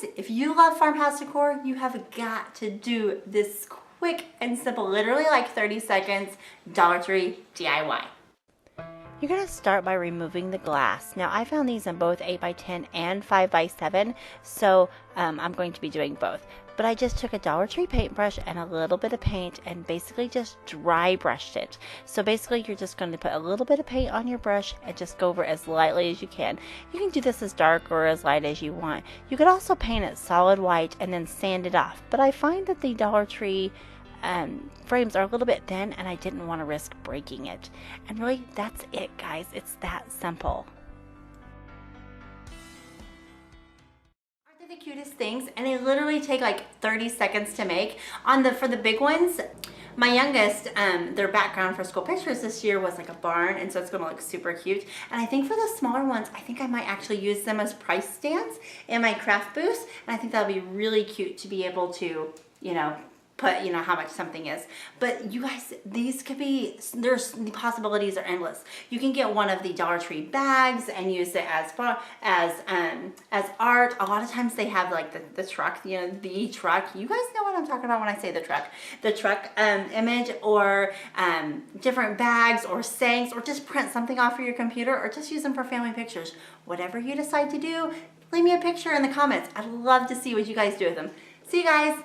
guys, if you love farmhouse decor, you have got to do this quick and simple, literally like 30 seconds, Dollar Tree DIY. You're going to start by removing the glass. Now I found these in both 8x10 and 5x7, so I'm going to be doing both. But I just took a Dollar Tree paintbrush and a little bit of paint and basically just dry brushed it. So basically you're just going to put a little bit of paint on your brush and just go over it as lightly as you can. You can do this as dark or as light as you want. You could also paint it solid white and then sand it off. But I find that the Dollar Tree frames are a little bit thin and I didn't want to risk breaking it. And really, that's it, guys. It's that simple. Aren't they the cutest things? And they literally take like 30 seconds to make. For the big ones, my youngest, their background for school pictures this year was like a barn, and so it's gonna look super cute. And I think for the smaller ones, I think I might actually use them as price stands in my craft booth, and I think that'll be really cute to be able to, put, how much something is. But you guys, these could be, the possibilities are endless. You can get one of the Dollar Tree bags and use it as art. A lot of times they have like the truck, the truck. You guys know what I'm talking about when I say the truck. The truck image, or different bags or sayings, or just print something off of your computer, or just use them for family pictures. Whatever you decide to do, leave me a picture in the comments. I'd love to see what you guys do with them. See you guys.